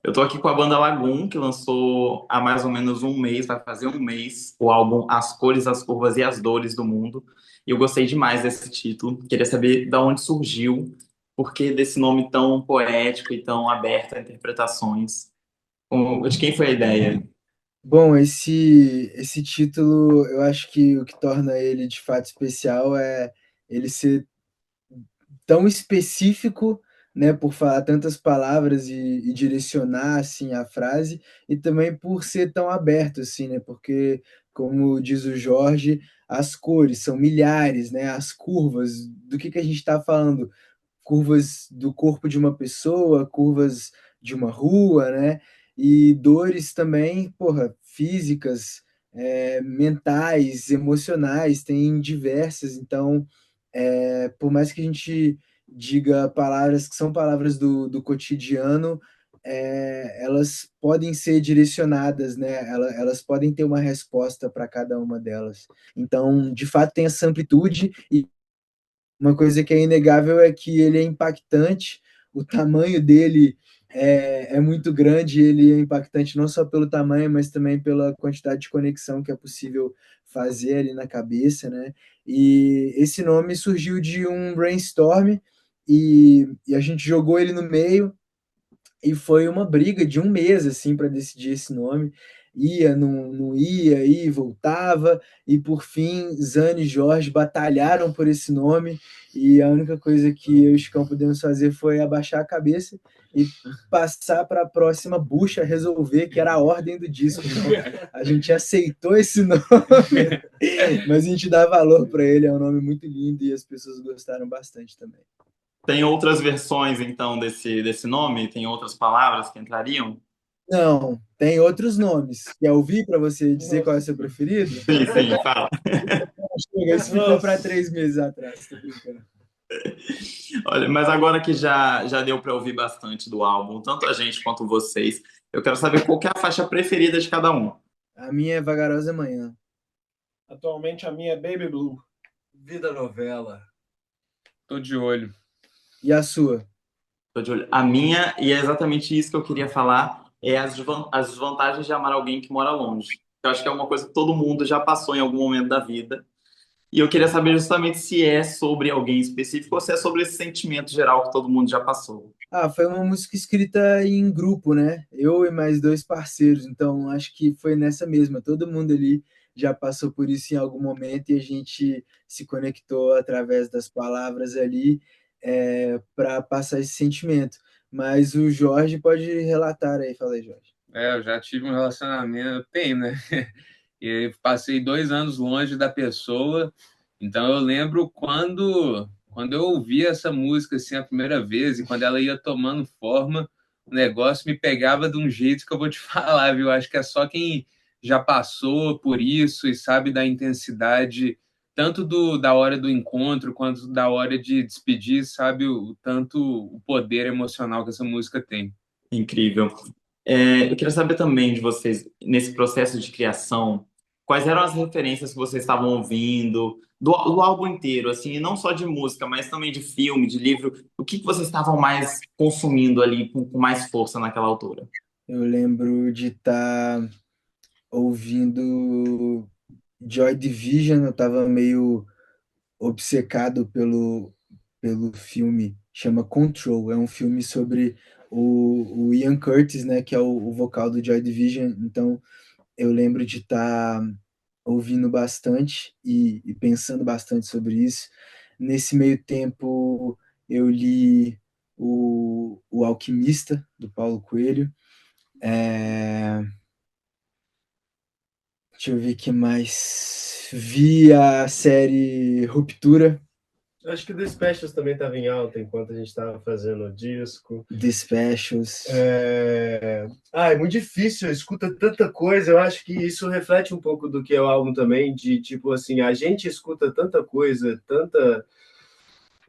Eu tô aqui com a banda Lagoon, que lançou há mais ou menos um mês, vai fazer um mês, o álbum As Cores, as Curvas e as Dores do Mundo. E eu gostei demais desse título. Queria saber de onde surgiu, por que desse nome tão poético e tão aberto a interpretações. De quem foi a ideia? Bom, esse título, eu acho que o que torna ele de fato especial é ele ser tão específico, né, por falar tantas palavras e direcionar assim a frase, e também por ser tão aberto assim, né? Porque como diz o Jorge, as cores são milhares, né? As curvas, do que a gente está falando? Curvas do corpo de uma pessoa, curvas de uma rua, né? E dores também, porra, físicas, mentais, emocionais, tem diversas. Então, por mais que a gente diga palavras que são palavras do cotidiano, elas podem ser direcionadas, né? Elas podem ter uma resposta para cada uma delas. Então, de fato, tem essa amplitude e uma coisa que é inegável é que ele é impactante, o tamanho dele é muito grande, ele é impactante não só pelo tamanho, mas também pela quantidade de conexão que é possível fazer ali na cabeça, né? E esse nome surgiu de um brainstorm e a gente jogou ele no meio e foi uma briga de um mês, assim, para decidir esse nome. Ia, não ia, ia e voltava. E por fim, Zane e Jorge batalharam por esse nome. E a única coisa que eu e o Chicão pudemos fazer foi abaixar a cabeça e passar para a próxima bucha resolver, que era a ordem do disco. Então, a gente aceitou esse nome, mas a gente dá valor para ele. É um nome muito lindo e as pessoas gostaram bastante também. Tem outras versões, então, desse nome? Tem outras palavras que entrariam? Não, tem outros nomes. Quer ouvir para você dizer qual é o seu preferido? Sim, sim, fala. Chega, isso ficou para 3 meses atrás, tô brincando. Olha, mas agora que já deu para ouvir bastante do álbum, tanto a gente quanto vocês, eu quero saber qual que é a faixa preferida de cada um. A minha é Vagarosa Manhã. Atualmente a minha é Baby Blue. Vida novela. Tô de olho. E a sua? Tô de olho. A minha, e é exatamente isso que eu queria falar, é as desvantagens de amar alguém que mora longe. Eu acho que é uma coisa que todo mundo já passou em algum momento da vida. E eu queria saber justamente se é sobre alguém específico ou se é sobre esse sentimento geral que todo mundo já passou. Ah, foi uma música escrita em grupo, né? Eu e mais dois parceiros, então acho que foi nessa mesma. Todo mundo ali já passou por isso em algum momento e a gente se conectou através das palavras ali para passar esse sentimento. Mas o Jorge pode relatar aí, fala aí, Jorge. Eu já tive um relacionamento, eu tenho, né? E aí passei 2 anos longe da pessoa, então eu lembro quando eu ouvi essa música assim a primeira vez e quando ela ia tomando forma, o negócio me pegava de um jeito que eu vou te falar, viu? Acho que é só quem já passou por isso e sabe da intensidade tanto da hora do encontro quanto da hora de despedir, sabe o tanto o poder emocional que essa música tem. Incrível. Eu queria saber também de vocês, nesse processo de criação, quais eram as referências que vocês estavam ouvindo, do álbum inteiro, assim, e não só de música, mas também de filme, de livro. O que que vocês estavam mais consumindo ali com mais força naquela altura? Eu lembro de estar ouvindo Joy Division, eu estava meio obcecado pelo filme, chama Control, é um filme sobre o Ian Curtis, né, que é o vocal do Joy Division, então eu lembro de estar ouvindo bastante e pensando bastante sobre isso. Nesse meio tempo eu li o Alquimista, do Paulo Coelho, é, deixa eu ver o que mais. Vi a série Ruptura, Acho que o The Specials também estava em alta enquanto a gente estava fazendo o disco. The Specials. É muito difícil, escuta tanta coisa. Eu acho que isso reflete um pouco do que é o álbum também, de tipo assim, a gente escuta tanta coisa, tanta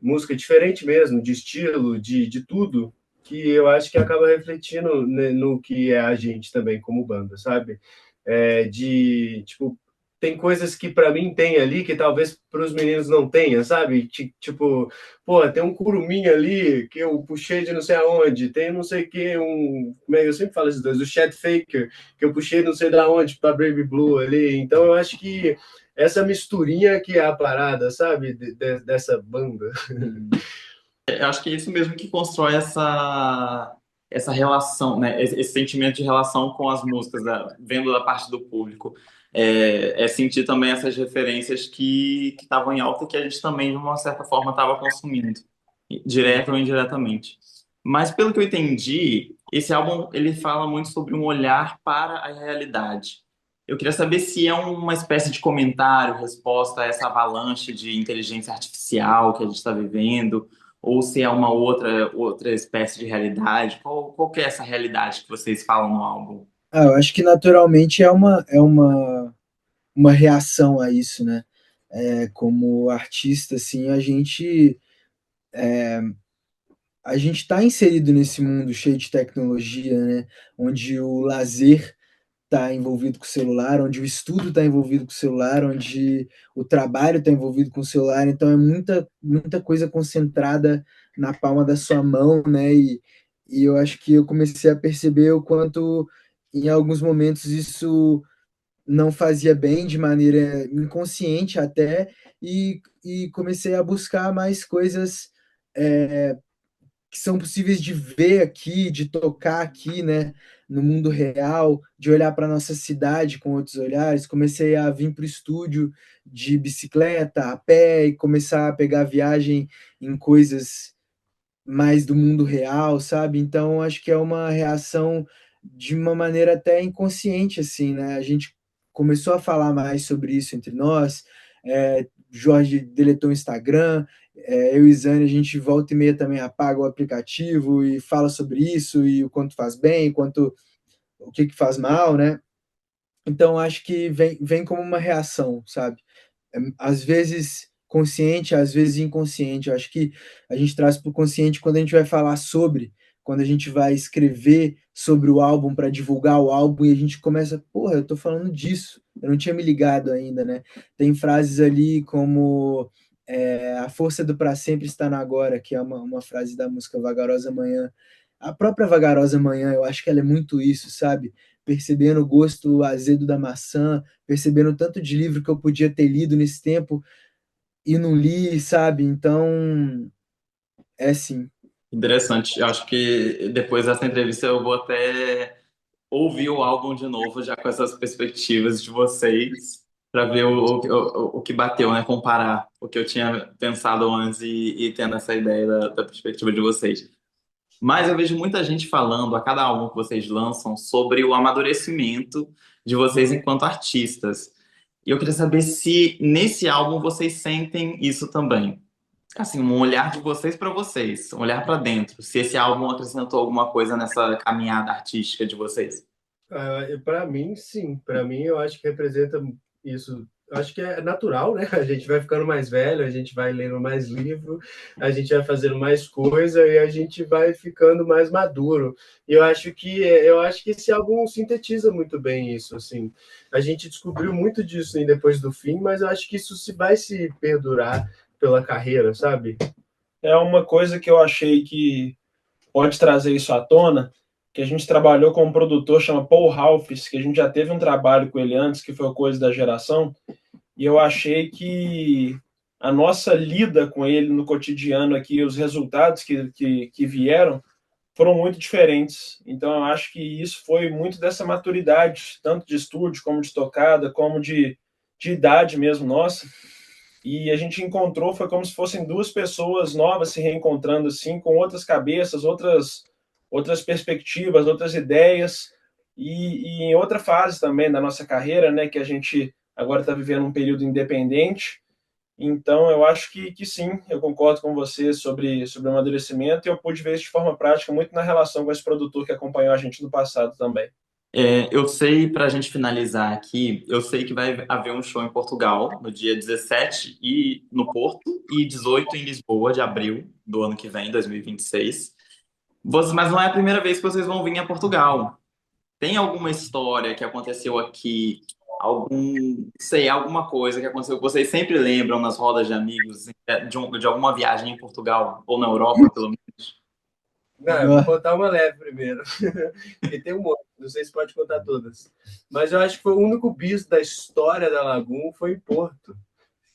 música diferente mesmo, de estilo, de tudo, que eu acho que acaba refletindo né, no que é a gente também como banda, sabe? De tipo tem coisas que para mim tem ali que talvez para os meninos não tenha, sabe? Tipo, pô, tem um curumim ali que eu puxei de não sei aonde, tem não sei o que, eu sempre falo esses dois, o Chet Faker, que eu puxei não sei da onde para Baby Blue ali. Então eu acho que essa misturinha que é a parada, sabe? Dessa banda. Eu acho que é isso mesmo que constrói essa relação, né? Esse sentimento de relação com as músicas, vendo da parte do público. É sentir também essas referências que estavam em alta e que a gente também, de uma certa forma, estava consumindo, direta ou indiretamente. Mas, pelo que eu entendi, esse álbum ele fala muito sobre um olhar para a realidade. Eu queria saber se é uma espécie de comentário, resposta a essa avalanche de inteligência artificial que a gente está vivendo, ou se é uma outra espécie de realidade. Qual que é essa realidade que vocês falam no álbum? Eu acho que naturalmente uma reação a isso, né? Como artista, assim, a gente está inserido nesse mundo cheio de tecnologia, né? Onde o lazer está envolvido com o celular, onde o estudo está envolvido com o celular, onde o trabalho está envolvido com o celular. Então é muita coisa concentrada na palma da sua mão, né? E eu acho que eu comecei a perceber o quanto, em alguns momentos, isso não fazia bem de maneira inconsciente até, e comecei a buscar mais coisas que são possíveis de ver aqui, de tocar aqui, né, no mundo real, de olhar para nossa cidade com outros olhares. Comecei a vir para o estúdio de bicicleta, a pé, e começar a pegar viagem em coisas mais do mundo real, sabe? Então, acho que é uma reação de uma maneira até inconsciente, assim, né? A gente começou a falar mais sobre isso entre nós. Jorge deletou o Instagram, eu e Zane, a gente volta e meia também apaga o aplicativo e fala sobre isso e o quanto faz bem, o que que faz mal, né? Então, acho que vem como uma reação, sabe? Às vezes consciente, às vezes inconsciente. Eu acho que a gente traz para o consciente quando a gente vai falar sobre, quando a gente vai escrever sobre o álbum para divulgar o álbum e a gente começa, porra, eu tô falando disso, eu não tinha me ligado ainda, né? Tem frases ali como a força do para sempre está no agora, que é uma frase da música Vagarosa Manhã. A própria Vagarosa Manhã, eu acho que ela é muito isso, sabe? Percebendo o gosto azedo da maçã, percebendo o tanto de livro que eu podia ter lido nesse tempo e não li, sabe? Então, é sim. Interessante. Eu acho que depois dessa entrevista eu vou até ouvir o álbum de novo, já com essas perspectivas de vocês, para ver o que bateu, né? Comparar o que eu tinha pensado antes e tendo essa ideia da perspectiva de vocês. Mas eu vejo muita gente falando a cada álbum que vocês lançam sobre o amadurecimento de vocês enquanto artistas. E eu queria saber se nesse álbum vocês sentem isso também. Assim, um olhar de vocês, um olhar para dentro. Se esse álbum acrescentou alguma coisa nessa caminhada artística de vocês. Para mim, sim. Para mim, eu acho que representa isso. Eu acho que é natural, né? A gente vai ficando mais velho, a gente vai lendo mais livro, a gente vai fazendo mais coisa e a gente vai ficando mais maduro. E eu acho que esse álbum sintetiza muito bem isso, assim. A gente descobriu muito disso depois do fim, mas eu acho que isso vai se perdurar pela carreira, sabe? É uma coisa que eu achei que pode trazer isso à tona, que a gente trabalhou com um produtor chama Paul Halfis, que a gente já teve um trabalho com ele antes, que foi o Coisa da Geração, e eu achei que a nossa lida com ele no cotidiano aqui, os resultados que vieram, foram muito diferentes. Então eu acho que isso foi muito dessa maturidade, tanto de estúdio, como de tocada, como de idade mesmo nossa. E a gente encontrou, foi como se fossem duas pessoas novas se reencontrando assim, com outras cabeças, outras perspectivas, outras ideias, e em outra fase também da nossa carreira, né, que a gente agora está vivendo um período independente. Então eu acho que sim, eu concordo com você sobre o amadurecimento, e eu pude ver isso de forma prática muito na relação com esse produtor que acompanhou a gente no passado também. Eu sei, para a gente finalizar aqui, eu sei que vai haver um show em Portugal no dia 17 e no Porto e 18 em Lisboa, de abril do ano que vem, 2026. Mas não é a primeira vez que vocês vão vir a Portugal. Tem alguma história que aconteceu aqui, alguma coisa que aconteceu que vocês sempre lembram nas rodas de amigos, de alguma viagem em Portugal, ou na Europa, pelo menos? Não, eu vou contar uma leve primeiro, porque tem um monte, não sei se pode contar todas. Mas eu acho que foi o único bis da história da Lagoon foi em Porto,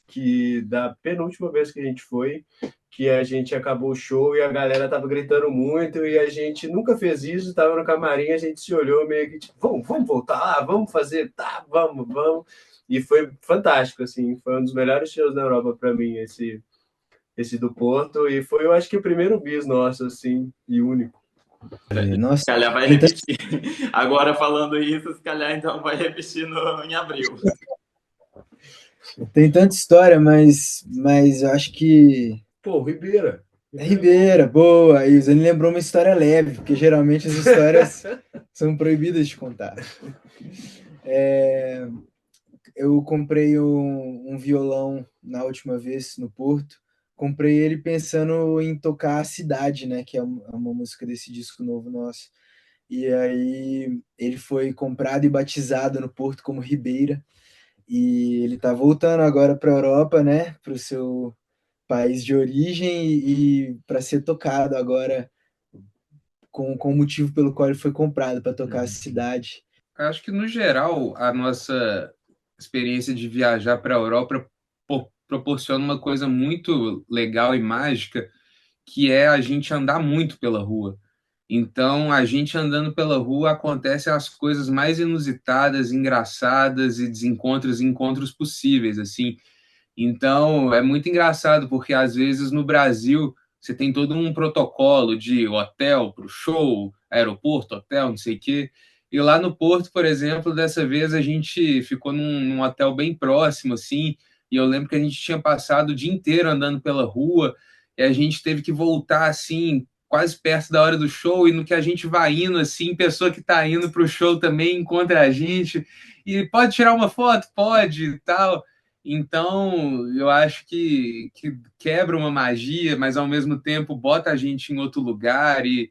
que da penúltima vez que a gente foi, que a gente acabou o show e a galera tava gritando muito e a gente nunca fez isso, tava no camarim, a gente se olhou meio que tipo, vamos voltar lá, vamos fazer, tá, vamos. E foi fantástico, assim, foi um dos melhores shows da Europa para mim, esse do Porto, e foi, eu acho que o primeiro bis nosso, assim, e único. Nossa, Se calhar vai repetir. Agora falando isso, se calhar então vai repetir em abril. tem tanta história, mas eu acho que... Pô, Ribeira. Ribeira, boa. E você me lembrou uma história leve, porque geralmente as histórias são proibidas de contar. Eu comprei um violão na última vez no Porto. Comprei ele pensando em tocar A Cidade, né? Que é uma música desse disco novo nosso. E aí ele foi comprado e batizado no Porto como Ribeira. E ele tá voltando agora para a Europa, né? Para o seu país de origem e para ser tocado agora com o motivo pelo qual ele foi comprado, para tocar A Cidade. Acho que, no geral, a nossa experiência de viajar para a Europa proporciona uma coisa muito legal e mágica, que é a gente andar muito pela rua. Então, a gente andando pela rua, acontecem as coisas mais inusitadas, engraçadas e desencontros e encontros possíveis, assim. Então, é muito engraçado, porque às vezes no Brasil você tem todo um protocolo de hotel para o show, aeroporto, hotel, não sei o quê. E lá no Porto, por exemplo, dessa vez a gente ficou num hotel bem próximo, assim, e eu lembro que a gente tinha passado o dia inteiro andando pela rua, e a gente teve que voltar, assim, quase perto da hora do show, e no que a gente vai indo, assim, pessoa que está indo para o show também encontra a gente, e pode tirar uma foto? Pode, e tal. Então, eu acho que quebra uma magia, mas ao mesmo tempo bota a gente em outro lugar e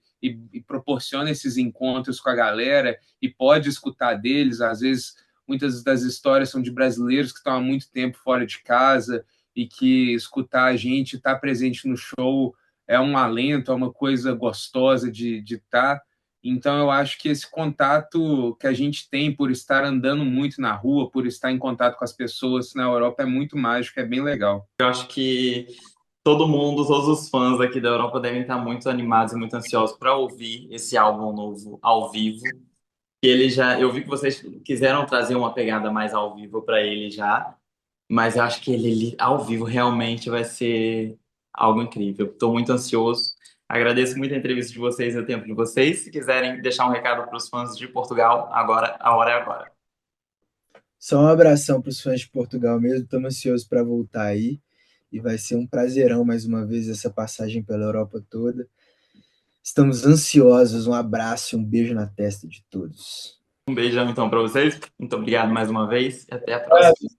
proporciona esses encontros com a galera e pode escutar deles. Às vezes, muitas das histórias são de brasileiros que estão há muito tempo fora de casa e que escutar a gente, estar presente no show, é um alento, é uma coisa gostosa de estar. Então, eu acho que esse contato que a gente tem por estar andando muito na rua, por estar em contato com as pessoas na Europa é muito mágico, é bem legal. Eu acho que todo mundo, todos os fãs aqui da Europa devem estar muito animados e muito ansiosos para ouvir esse álbum novo ao vivo. Eu vi que vocês quiseram trazer uma pegada mais ao vivo para ele já, mas eu acho que ele ao vivo realmente vai ser algo incrível. Estou muito ansioso. Agradeço muito a entrevista de vocês e o tempo de vocês. Se quiserem deixar um recado para os fãs de Portugal, agora a hora é agora. Só um abração para os fãs de Portugal mesmo. Estamos ansiosos para voltar aí. E vai ser um prazerão mais uma vez essa passagem pela Europa toda. Estamos ansiosos. Um abraço e um beijo na testa de todos. Um beijão então para vocês. Muito obrigado mais uma vez e até a próxima.